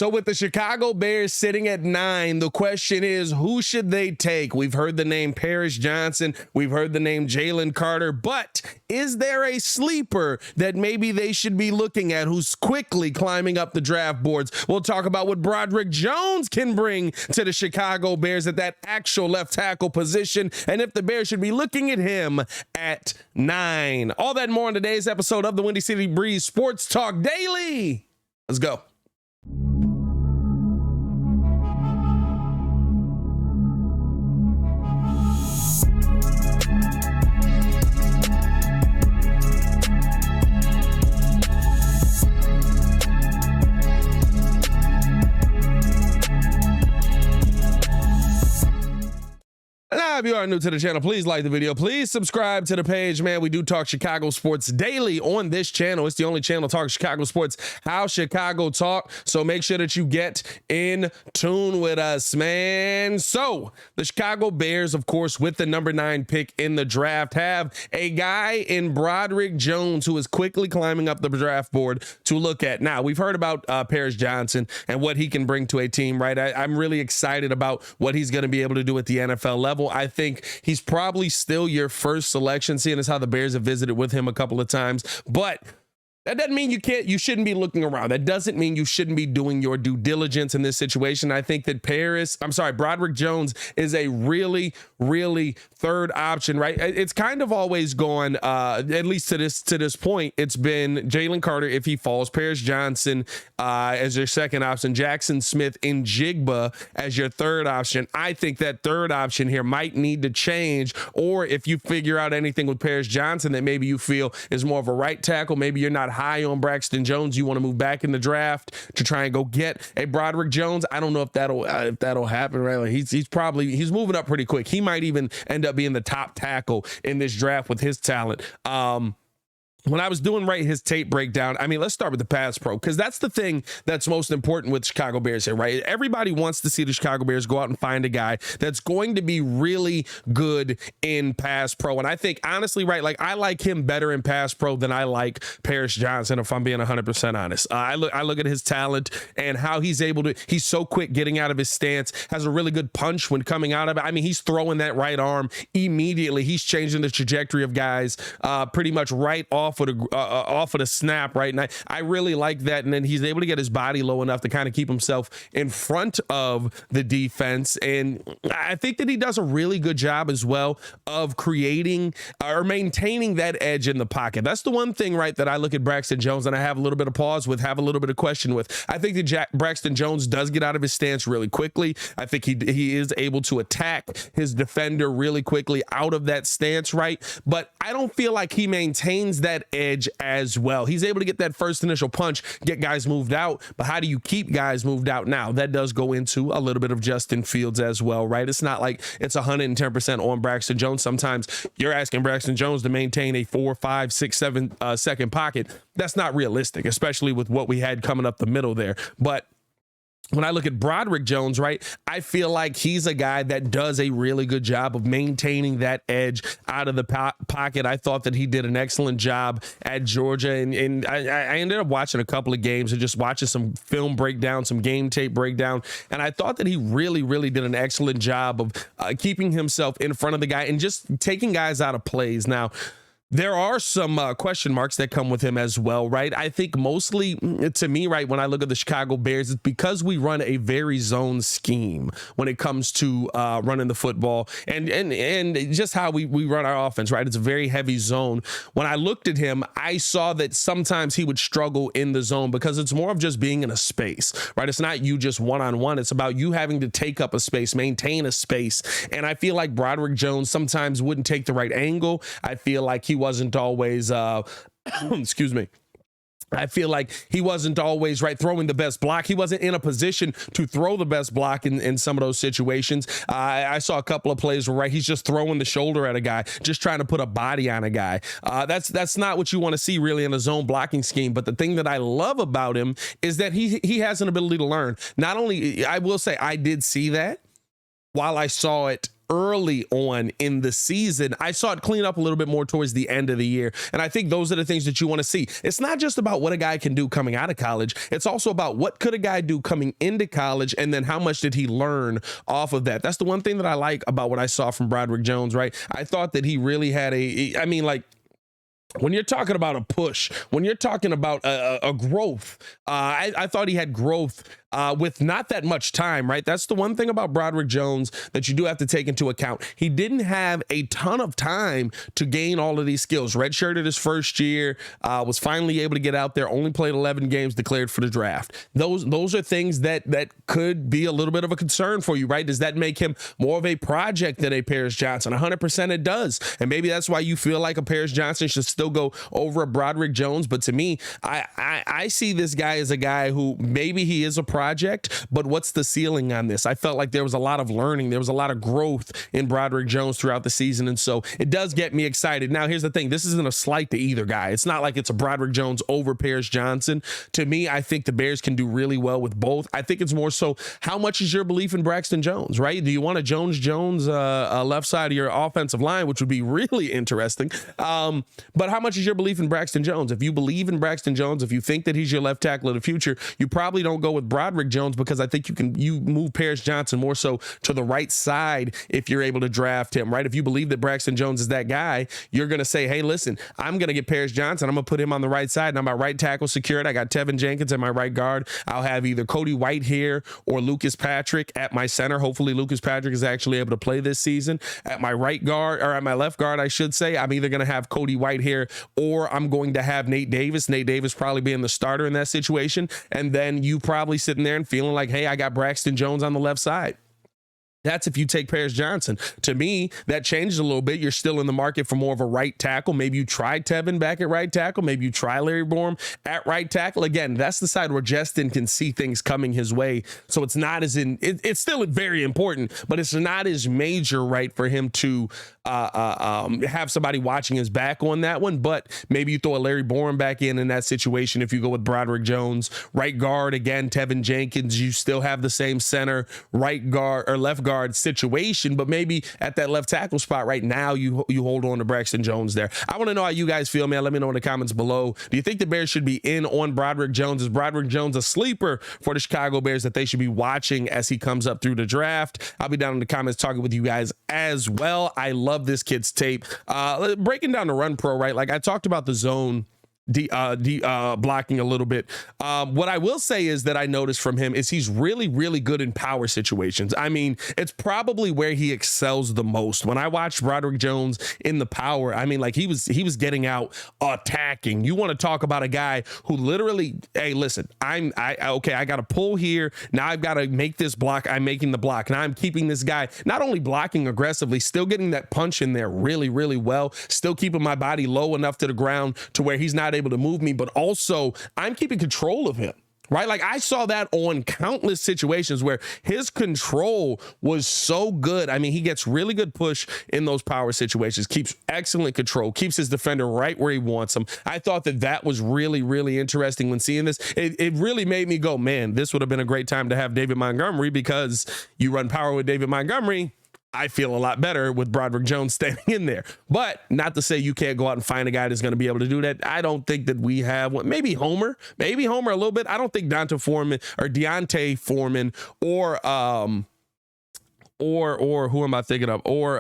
So with the Chicago Bears sitting at 9, the question is, who should they take? We've heard the name Paris Johnson. We've heard the name Jalen Carter. But is there a sleeper that maybe they should be looking at who's quickly climbing up the draft boards? We'll talk about what Broderick Jones can bring to the Chicago Bears at that actual left tackle position, and if the Bears should be looking at him at 9. All that and more in today's episode of the Windy City Breeze Sports Talk Daily. Let's go. Now, if you are new to the channel, please like the video. Please subscribe to the page, man. We do talk Chicago sports daily on this channel. It's the only channel talking Chicago sports, how Chicago talk. So make sure that you get in tune with us, man. So the Chicago Bears, of course, with the number 9 pick in the draft, have a guy in Broderick Jones who is quickly climbing up the draft board to look at. Now, we've heard about Paris Johnson and what he can bring to a team, right? I'm really excited about what he's going to be able to do at the NFL level. I think he's probably still your first selection, seeing as how the Bears have visited with him a couple of times. But that doesn't mean you shouldn't be looking around. That doesn't mean you shouldn't be doing your due diligence in this situation. I think that Broderick Jones is a really, really third option, right? It's kind of always gone, at least to this point, it's been Jalen Carter if he falls, Paris Johnson as your second option, Jackson Smith and Jigba as your third option. I think that third option here might need to change, or if you figure out anything with Paris Johnson that maybe you feel is more of a right tackle, maybe you're not high on Braxton Jones, you want to move back in the draft to try and go get a Broderick Jones. I don't know if that'll happen, right? Like he's moving up pretty quick. He might even end up being the top tackle in this draft with his talent. When I was doing his tape breakdown, I mean, let's start with the pass pro, because that's the thing that's most important with Chicago Bears here, right? Everybody wants to see the Chicago Bears go out and find a guy that's going to be really good in pass pro. And I think, honestly, right, like I like him better in pass pro than I like Paris Johnson, if I'm being 100% honest. I look at his talent and how he's so quick getting out of his stance, has a really good punch when coming out of it. I mean, he's throwing that right arm immediately. He's changing the trajectory of guys pretty much right off of the snap, right? And I really like that. And then he's able to get his body low enough to kind of keep himself in front of the defense. And I think that he does a really good job as well of creating or maintaining that edge in the pocket. That's the one thing, right, that I look at Braxton Jones and I have a little bit of pause with, have a little bit of question with. I think that Braxton Jones does get out of his stance really quickly. I think he is able to attack his defender really quickly out of that stance, right? But I don't feel like he maintains that edge as well. He's able to get that first initial punch, get guys moved out, but how do you keep guys moved out? Now, that does go into a little bit of Justin Fields as well, right? It's not like it's 110% on Braxton Jones. Sometimes you're asking Braxton Jones to maintain a 4, 5, 6, 7 second pocket. That's not realistic, especially with what we had coming up the middle there. But when I look at Broderick Jones, right, I feel like he's a guy that does a really good job of maintaining that edge out of the pocket. I thought that he did an excellent job at Georgia, and I ended up watching a couple of games and just watching some film breakdown, some game tape breakdown, and I thought that he really, really did an excellent job of keeping himself in front of the guy and just taking guys out of plays. Now, there are some question marks that come with him as well, right? I think mostly, to me, right, when I look at the Chicago Bears, it's because we run a very zone scheme when it comes to running the football and just how we run our offense, right? It's a very heavy zone. When I looked at him, I saw that sometimes he would struggle in the zone because it's more of just being in a space, right? It's not you just one-on-one. It's about you having to take up a space, maintain a space. And I feel like Broderick Jones sometimes wouldn't take the right angle. I feel like he wasn't always, excuse me. I feel like he wasn't always throwing the best block. He wasn't in a position to throw the best block in some of those situations. I saw a couple of plays where he's just throwing the shoulder at a guy, just trying to put a body on a guy. That's not what you want to see really in a zone blocking scheme. But the thing that I love about him is that he has an ability to learn. Not only, I will say, I did see that while I saw it early on in the season. I saw it clean up a little bit more towards the end of the year. And I think those are the things that you want to see. It's not just about what a guy can do coming out of college. It's also about what could a guy do coming into college, and then how much did he learn off of that. That's the one thing that I like about what I saw from Broderick Jones, right? I thought that he really had when you're talking about a push, when you're talking about a growth, I thought he had growth with not that much time, right? That's the one thing about Broderick Jones that you do have to take into account. He didn't have a ton of time to gain all of these skills. Redshirted his first year, was finally able to get out there, only played 11 games, declared for the draft. Those are things that could be a little bit of a concern for you, right? Does that make him more of a project than a Paris Johnson? 100% it does. And maybe that's why you feel like a Paris Johnson should still go over a Broderick Jones. But to me, I see this guy as a guy who maybe he is a project, but what's the ceiling on this? I felt like there was a lot of learning. There was a lot of growth in Broderick Jones throughout the season. And so it does get me excited. Now, here's the thing. This isn't a slight to either guy. It's not like it's a Broderick Jones over Paris Johnson. To me, I think the Bears can do really well with both. I think it's more so, how much is your belief in Braxton Jones, right? Do you want a Jones left side of your offensive line, which would be really interesting. But how much is your belief in Braxton Jones? If you believe in Braxton Jones, if you think that he's your left tackle of the future, you probably don't go with Broderick Jones, because I think you move Paris Johnson more so to the right side if you're able to draft him, right? If you believe that Braxton Jones is that guy, you're going to say, hey, listen, I'm going to get Paris Johnson. I'm going to put him on the right side, and I'm my right tackle secured. I got Tevin Jenkins at my right guard. I'll have either Cody White here or Lucas Patrick at my center. Hopefully Lucas Patrick is actually able to play this season. At my right guard, or at my left guard, I should say, I'm either going to have Cody White here, or I'm going to have Nate Davis. Nate Davis probably being the starter in that situation. And then you probably sitting there and feeling like, hey, I got Braxton Jones on the left side. That's if you take Paris Johnson. To me, that changes a little bit. You're still in the market for more of a right tackle. Maybe you try Tevin back at right tackle. Maybe you try Larry Borom at right tackle. Again, that's the side where Justin can see things coming his way. So it's not as it's still very important, but it's not as major, right, for him to have somebody watching his back on that one. But maybe you throw a Larry Borom back in that situation if you go with Broderick Jones. Right guard, again, Tevin Jenkins. You still have the same center, right guard or left guard situation, but maybe at that left tackle spot right now, you hold on to Braxton Jones there. I want to know how you guys feel, man. Let me know in the comments below. Do you think the Bears should be in on Broderick Jones? Is Broderick Jones a sleeper for the Chicago Bears that they should be watching as he comes up through the draft? I'll be down in the comments talking with you guys as well. I love this kid's tape. Breaking down the run pro, right? Like I talked about the zone blocking a little bit. What I will say is that I noticed from him is he's really, really good in power situations. I mean, it's probably where he excels the most. When I watched Broderick Jones in the power, I mean, like he was getting out attacking. You want to talk about a guy who literally, hey, listen, okay, I got to pull here. Now I've got to make this block. I'm making the block. Now I'm keeping this guy not only blocking aggressively, still getting that punch in there really, really well, still keeping my body low enough to the ground to where he's not able to move me, but also I'm keeping control of him, right? Like I saw that on countless situations where his control was so good. I mean, he gets really good push in those power situations, keeps excellent control, keeps his defender right where he wants him. I thought that was really, really interesting when seeing this. It really made me go, man, this would have been a great time to have David Montgomery, because you run power with David Montgomery. I feel a lot better with Broderick Jones standing in there. But not to say you can't go out and find a guy that's going to be able to do that. I don't think that we have one. Maybe Homer a little bit. I don't think Deontay Foreman or who am I thinking of? Or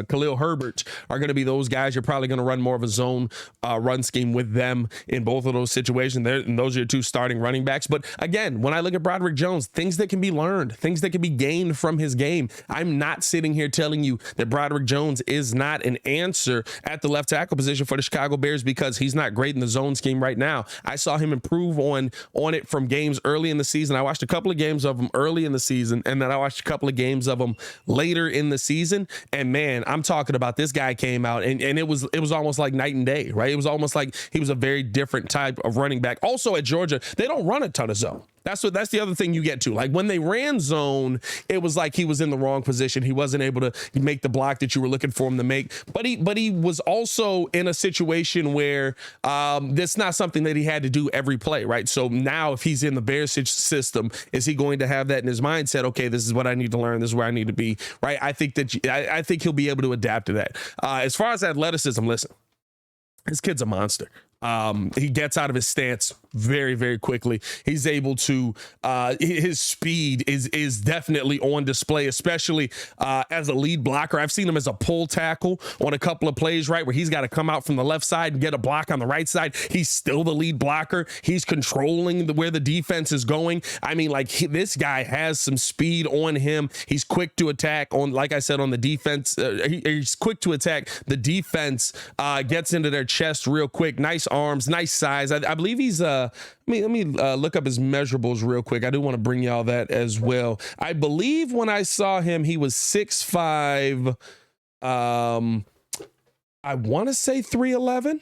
Khalil Herbert are going to be those guys. You're probably going to run more of a zone run scheme with them in both of those situations. And those are your two starting running backs. But again, when I look at Broderick Jones, things that can be learned, things that can be gained from his game. I'm not sitting here telling you that Broderick Jones is not an answer at the left tackle position for the Chicago Bears because he's not great in the zone scheme right now. I saw him improve on it from games early in the season. I watched a couple of games of him early in the season, and then I watched a couple of games of him later in the season, and man, I'm talking about this guy came out and it was almost like night and day, right? It was almost like he was a very different type of running back. Also at Georgia, they don't run a ton of zone. That's the other thing you get to. Like when they ran zone, it was like he was in the wrong position. He wasn't able to make the block that you were looking for him to make. But he was also in a situation where that's not something that he had to do every play, right? So now if he's in the Bears system, is he going to have that in his mindset? Okay, this is what I need to learn. This is where I need to be, right? I think he'll be able to adapt to that. As far as athleticism, listen, this kid's a monster. He gets out of his stance very, very quickly. He's able to, his speed is definitely on display, especially as a lead blocker. I've seen him as a pull tackle on a couple of plays, right, where he's got to come out from the left side and get a block on the right side. He's still the lead blocker. He's controlling where the defense is going. I mean, like this guy has some speed on him. He's quick to attack on, like I said, on the defense. He's quick to attack. The defense gets into their chest real quick. Nice arms, nice size. I believe he's let me look up his measurables real quick. I do want to bring y'all that as well. I believe when I saw him, he was 6'5". I want to say 311.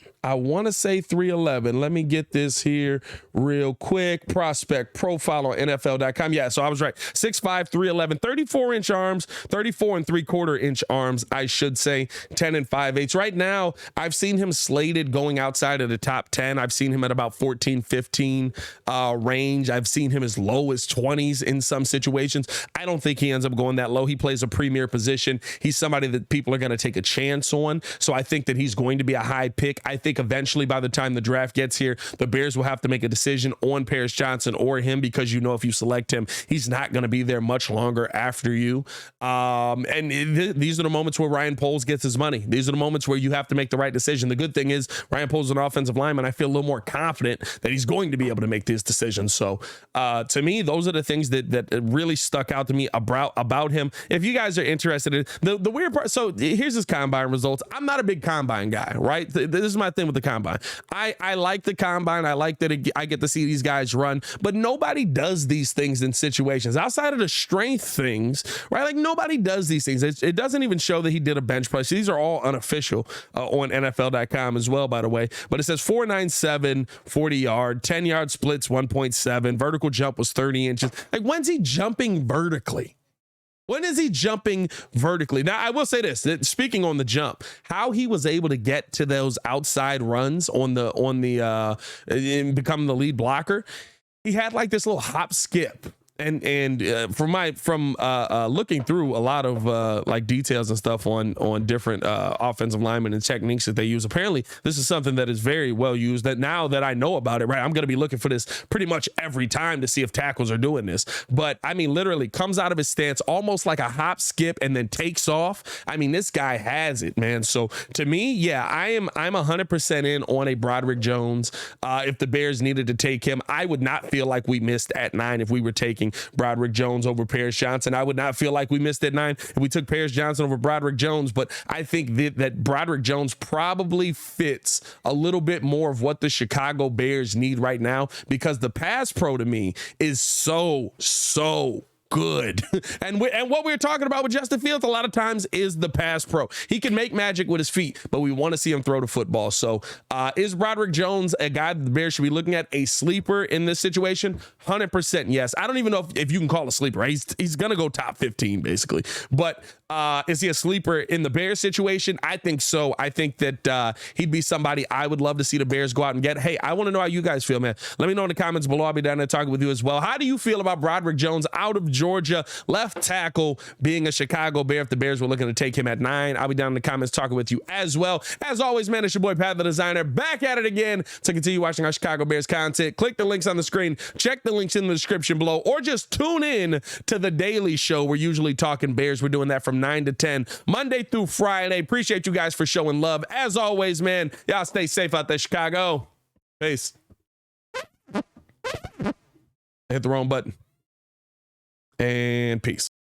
Let me get this here real quick. Prospect profile on NFL.com. Yeah, so I was right. 6'5", 311, 34-inch arms, 34 3/4-inch arms, I should say, 10 5/8. Right now, I've seen him slated going outside of the top 10. I've seen him at about 14, 15 range. I've seen him as low as 20s in some situations. I don't think he ends up going that low. He plays a premier position. He's somebody that people are going to take a chance on. So I think that he's going to be a high pick. I think eventually by the time the draft gets here, the Bears will have to make a decision on Paris Johnson or him, because you know if you select him, he's not going to be there much longer after you. These are the moments where Ryan Poles gets his money. These are the moments where you have to make the right decision. The good thing is Ryan Poles is an offensive lineman. I feel a little more confident that he's going to be able to make these decisions. So to me, those are the things that really stuck out to me about him. If you guys are interested in the weird part, so here's his combine results. I'm not a big combine guy, right? This is my thing with the combine. I like the combine. I like that I get to see these guys run, but nobody does these things in situations outside of the strength things, right? Like nobody does these things. It doesn't even show that he did a bench press. These are all unofficial on NFL.com as well, by the way. But it says 4.97, 40-yard, 10-yard splits, 1.7. Vertical jump was 30 inches. Like, when's he jumping vertically? When is he jumping vertically? Now, I will say this, that speaking on the jump, how he was able to get to those outside runs on the in becoming the lead blocker, he had like this little hop skip. And from looking through a lot of like details and stuff on different offensive linemen and techniques that they use, apparently this is something that is very well used. That now that I know about it, right, I'm going to be looking for this pretty much every time to see if tackles are doing this. But I mean, literally comes out of his stance almost like a hop skip and then takes off. I mean, this guy has it, man. So to me, yeah, I'm 100% in on a Broderick Jones. If the Bears needed to take him, I would not feel like we missed at 9 if we were taking Broderick Jones over Paris Johnson. I would not feel like we missed at 9 if we took Paris Johnson over Broderick Jones, but I think that Broderick Jones probably fits a little bit more of what the Chicago Bears need right now, because the pass pro to me is so good. And what we're talking about with Justin Fields a lot of times is the pass pro. He can make magic with his feet, but we want to see him throw the football. So is Broderick Jones a guy that the Bears should be looking at, a sleeper in this situation? 100% yes. I don't even know if you can call a sleeper, right? He's going to go top 15 basically. But is he a sleeper in the Bears situation? I think so. I think that he'd be somebody I would love to see the Bears go out and get. Hey, I want to know how you guys feel, man. Let me know in the comments below. I'll be down there talking with you as well. How do you feel about Broderick Jones out of Georgia, left tackle, being a Chicago Bear if the Bears were looking to take him at 9? I'll be down in the comments talking with you as well. As always, man, it's your boy Pat the Designer, back at it again to continue watching our Chicago Bears content. Click the links on the screen, check the links in the description below, or just tune in to the Daily Show. We're usually talking Bears. We're doing that from 9 to 10, Monday through Friday. Appreciate you guys for showing love. As always, man, y'all stay safe out there, Chicago. Peace. I hit the wrong button. And peace.